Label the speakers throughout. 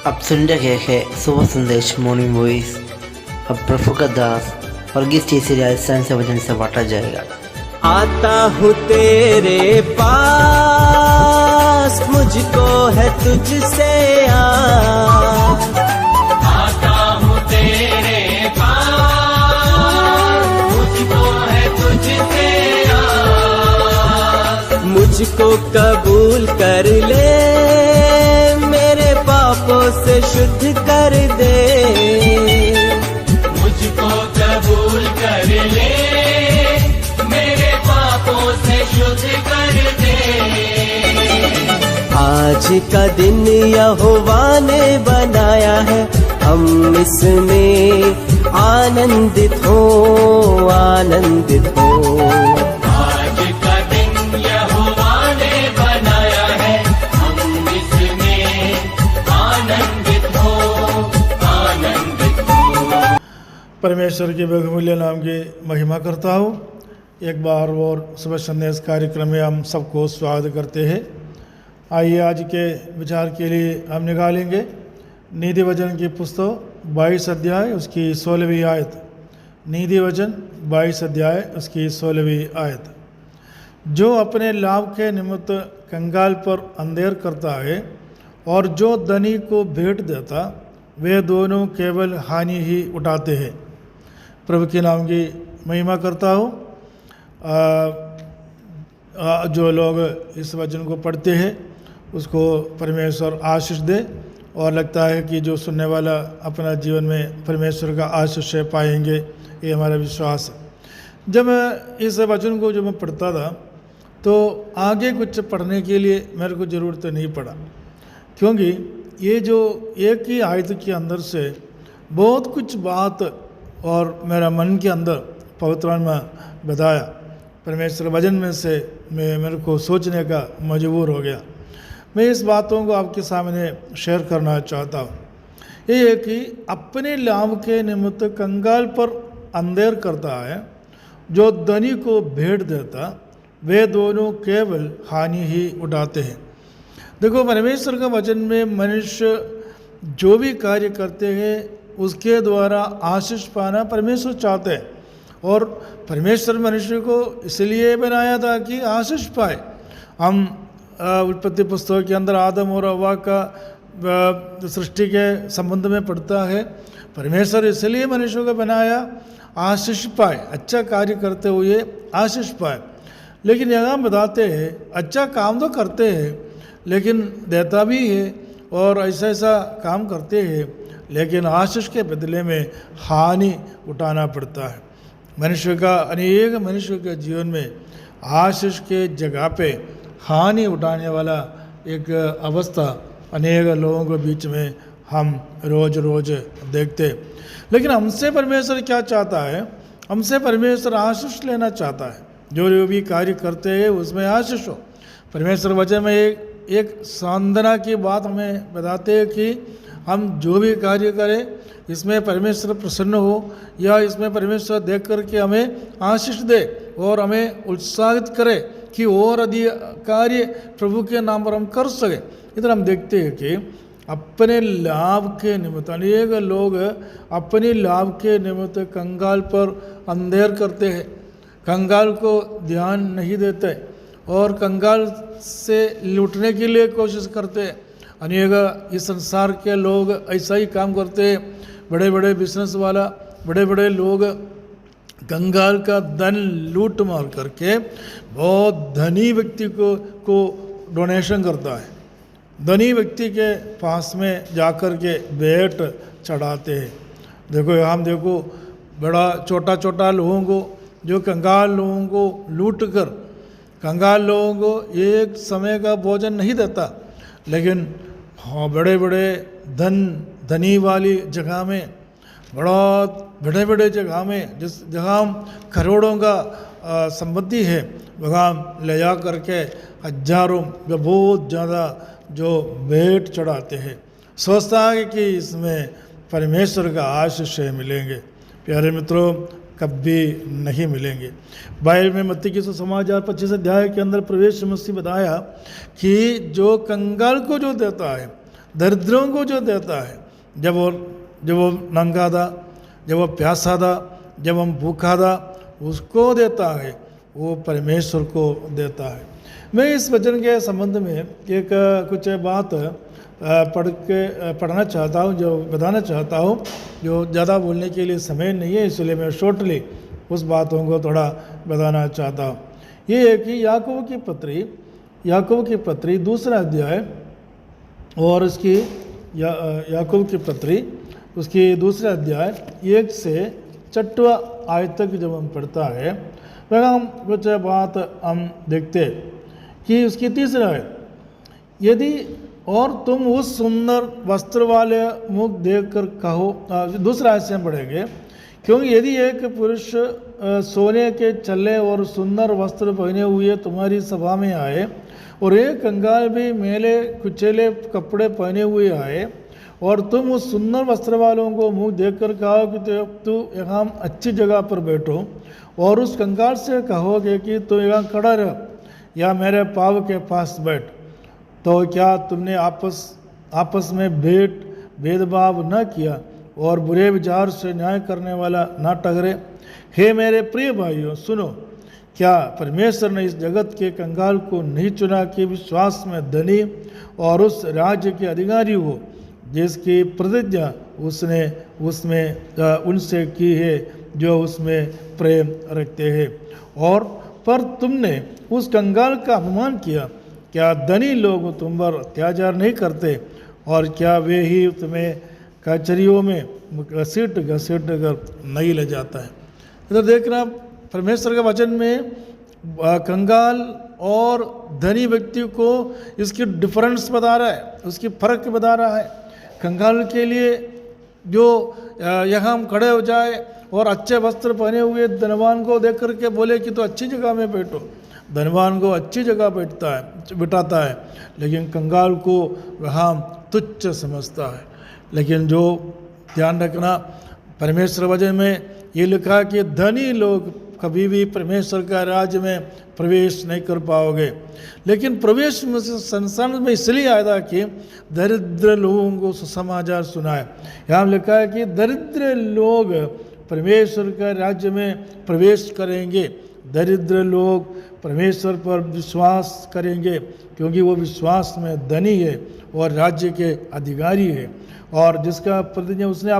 Speaker 1: अब सुन रहे हैं सुबह संदेश मॉर्निंग वॉइस। अब प्रभु का दास वर्गीस टीसी राजस्थान से वचन से बांटा जाएगा।
Speaker 2: आता हूँ तेरे पास, मुझको है तुझसे
Speaker 3: आता हूँ तेरे पास, मुझको है तुझसे
Speaker 2: मुझको कबूल कर ले, मेरे पापों से शुद्ध कर दे।
Speaker 3: मुझको कबूल कर ले, मेरे पापों से शुद्ध कर दे।
Speaker 2: आज का दिन यहोवा ने बनाया है, हम इसमें आनंदित हो, आनंदित हो।
Speaker 3: आज का दिन यहोवा ने बनाया है, हम इसमें आनंदित हो, आनंदित हो।
Speaker 4: परमेश्वर के बहुमूल्य नाम की महिमा करता हूँ। एक बार और सुबह संदेश कार्यक्रम में हम सबको स्वागत करते हैं। आइए आज के विचार के लिए हम निकालेंगे नीति वचन की पुस्तक 22 अध्याय उसकी 16वीं आयत। नीति वचन 22 अध्याय उसकी 16वीं आयत। जो अपने लाभ के निमित्त कंगाल पर अंधेर करता है और जो धनी को भेंट देता, वे दोनों केवल हानि ही उठाते हैं। प्रभु के नाम की महिमा करता हूँ। जो लोग इस वचन को पढ़ते हैं उसको परमेश्वर आशीष दे, और लगता है कि जो सुनने वाला अपना जीवन में परमेश्वर का आशीष पाएंगे, ये हमारा विश्वास है। जब इस वचन को जब मैं पढ़ता था तो आगे कुछ पढ़ने के लिए मेरे को ज़रूरत नहीं पड़ा, क्योंकि ये जो एक ही आयत के अंदर से बहुत कुछ बात और मेरा मन के अंदर पवित्र में बताया। परमेश्वर वचन में से मेरे को सोचने का मजबूर हो गया। मैं इस बातों को आपके सामने शेयर करना चाहता हूँ। ये है कि अपने लाभ के निमित्त कंगाल पर अंधेर करता है, जो धनी को भेंट देता, वे दोनों केवल हानि ही उठाते हैं। देखो, परमेश्वर का वचन में मनुष्य जो भी कार्य करते हैं उसके द्वारा आशीष पाना परमेश्वर चाहते हैं, और परमेश्वर मनुष्य को इसलिए बनाया था कि आशीष पाए। हम उत्पत्ति पुस्तक के अंदर आदम और हव्वा का सृष्टि के संबंध में पढ़ता है। परमेश्वर इसलिए मनुष्य को बनाया आशीष पाए, अच्छा कार्य करते हुए आशीष पाए। लेकिन यहाँ बताते हैं अच्छा काम तो करते हैं, लेकिन देता भी है और ऐसा ऐसा काम करते हैं, लेकिन आशीष के बदले में हानि उठाना पड़ता है। मनुष्य का अनेक मनुष्य के जीवन में आशीष के जगह पे हानि उठाने वाला एक अवस्था अनेक लोगों के बीच में हम रोज रोज देखते। लेकिन हमसे परमेश्वर क्या चाहता है? हमसे परमेश्वर आशीष लेना चाहता है। जो भी कार्य करते हैं उसमें आशीष हो। परमेश्वर वचन में एक सांत्वना की बात हमें बताते हैं कि हम जो भी कार्य करें इसमें परमेश्वर प्रसन्न हो, या इसमें परमेश्वर देख करके हमें आशीष दे और हमें उत्साहित करे कि और अधिक कार्य प्रभु के नाम पर हम कर सके। इधर हम देखते हैं कि अपने लाभ के निमित्त अनेक लोग अपने लाभ के निमित्त कंगाल पर अंधेर करते हैं, कंगाल को ध्यान नहीं देते और कंगाल से लूटने के लिए कोशिश करते हैं। अनेक इस संसार के लोग ऐसा ही काम करते हैं। बड़े बड़े बिजनेस वाला, बड़े बड़े लोग कंगाल का धन लूट मार करके बहुत धनी व्यक्ति को डोनेशन करता है। धनी व्यक्ति के पास में जाकर के भेंट चढ़ाते हैं। देखो हम देखो बड़ा छोटा छोटा लोगों को, जो कंगाल लोगों को लूट कर कंगाल लोगों को एक समय का भोजन नहीं देता, लेकिन हाँ बड़े बड़े धनी वाली जगह में, बड़े बड़े जगह में, जिस जगह हम करोड़ों का संपत्ति है, वहाँ ले जा करके हजारों या बहुत ज़्यादा जो भेंट चढ़ाते हैं, सोचता है कि इसमें परमेश्वर का आशीष मिलेंगे। प्यारे मित्रों, कभी नहीं मिलेंगे। बाइबल में मत्ती की सुसमाचार 25 अध्याय के अंदर प्रवेश मसीह बताया कि जो कंगाल को जो देता है दरिद्रों को जो देता है, जब वो नंगा था, जब वो प्यासा था, जब हम भूखा था, उसको देता है, वो परमेश्वर को देता है। मैं इस वचन के संबंध में एक कुछ बात पढ़ना चाहता हूँ, जो बताना चाहता हूँ, जो ज़्यादा बोलने के लिए समय नहीं है, इसलिए मैं शॉर्टली उस बातों को थोड़ा बताना चाहता हूँ। ये है कि याकूब की पत्री दूसरा अध्याय और उसकी याकूब की पत्री उसकी दूसरा अध्याय 1 से 6वां आयत तक जब हम पढ़ता है, वह हम कुछ बात हम देखते कि उसकी तीसरा है, यदि और तुम उस सुंदर वस्त्र वाले मुख देखकर कहो, दूसरा आयत से हम पढ़ेंगे, क्योंकि यदि एक पुरुष सोने के चले और सुंदर वस्त्र पहने हुए तुम्हारी सभा में आए और एक कंगाल भी मेले कुचेले कपड़े पहने हुए आए और तुम उस सुंदर वस्त्र वालों को मुंह देखकर कहो कि तू यहाँ अच्छी जगह पर बैठो, और उस कंगाल से कहोगे कि तू यहाँ खड़ा रह या मेरे पाँव के पास बैठ, तो क्या तुमने आपस में भेदभाव न किया और बुरे विचार से न्याय करने वाला न ठहरे? हे मेरे प्रिय भाइयों, सुनो, क्या परमेश्वर ने इस जगत के कंगाल को नहीं चुना कि विश्वास में धनी और उस राज्य के अधिकारी हो जिसकी प्रतिज्ञा उसने उनसे की है जो उसमें प्रेम रखते हैं? और पर तुमने उस कंगाल का अपमान किया, क्या धनी लोग तुम पर अत्याचार नहीं करते? और क्या वे ही तुम्हें कचहरियों में घसीट कर नहीं ले जाता है? इधर देखना, परमेश्वर के वचन में कंगाल और धनी व्यक्ति को इसकी डिफरेंस बता रहा है, उसकी फर्क बता रहा है। कंगाल के लिए जो यहाँ हम खड़े हो जाए और अच्छे वस्त्र पहने हुए धनवान को देख करके बोले कि तो अच्छी जगह में बैठो, धनवान को अच्छी जगह बिठाता है, लेकिन कंगाल को वहाँ तुच्छ समझता है। लेकिन जो ध्यान रखना, परमेश्वर वचन में ये लिखा कि धनी लोग कभी भी परमेश्वर का राज्य में प्रवेश नहीं कर पाओगे, लेकिन प्रवेश संसार में इसलिए आया था कि दरिद्र लोगों को सुसमाचार सुनाए। यहाँ लिखा है कि दरिद्र लोग परमेश्वर का राज्य में प्रवेश करेंगे, दरिद्र लोग परमेश्वर पर विश्वास करेंगे, क्योंकि वो विश्वास में धनी है और राज्य के अधिकारी है, और जिसका प्रतिज्ञा उसने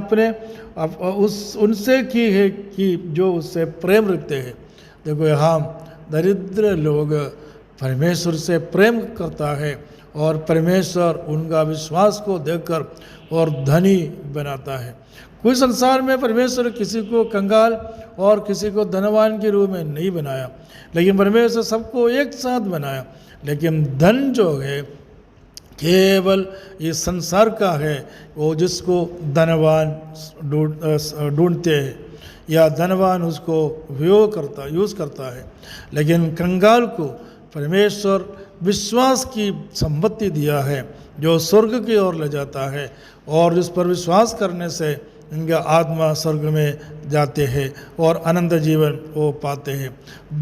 Speaker 4: उनसे की है कि जो उससे प्रेम रखते हैं। देखो, यहाँ दरिद्र लोग परमेश्वर से प्रेम करता है और परमेश्वर उनका विश्वास को देखकर और धनी बनाता है। कोई संसार में परमेश्वर किसी को कंगाल और किसी को धनवान के रूप में नहीं बनाया, लेकिन परमेश्वर सबको एक साथ बनाया। लेकिन धन जो है केवल ये संसार का है, वो जिसको धनवान ढूंढते हैं या धनवान उसको यूज़ करता है। लेकिन कंगाल को परमेश्वर विश्वास की संपत्ति दिया है जो स्वर्ग की ओर ले जाता है, और जिस पर विश्वास करने से इनका आत्मा स्वर्ग में जाते हैं और अनंत जीवन वो पाते हैं।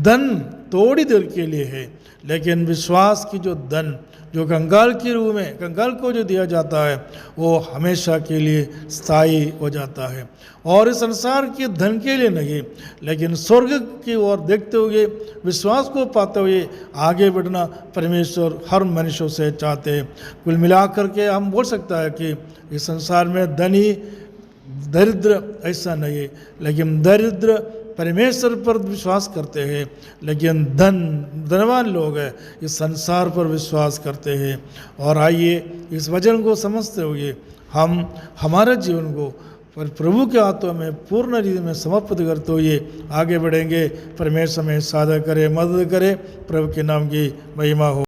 Speaker 4: धन थोड़ी देर के लिए है, लेकिन विश्वास की जो धन जो कंगाल के रूप में कंगाल को जो दिया जाता है वो हमेशा के लिए स्थायी हो जाता है, और इस संसार के धन के लिए नहीं, लेकिन स्वर्ग की ओर देखते हुए विश्वास को पाते हुए आगे बढ़ना परमेश्वर हर मनुष्य से चाहते हैं। कुल मिलाकर के हम बोल सकता है कि इस संसार में धनी दरिद्र ऐसा नहीं है, लेकिन दरिद्र परमेश्वर पर विश्वास करते हैं, लेकिन धनवान लोग हैं इस संसार पर विश्वास करते हैं। और आइए इस वचन को समझते हुए हम हमारे जीवन को पर प्रभु के हाथों में पूर्ण रीति में समर्पित करते हुए आगे बढ़ेंगे। परमेश्वर में साझा करे, मदद करे। प्रभु के नाम की महिमा हो।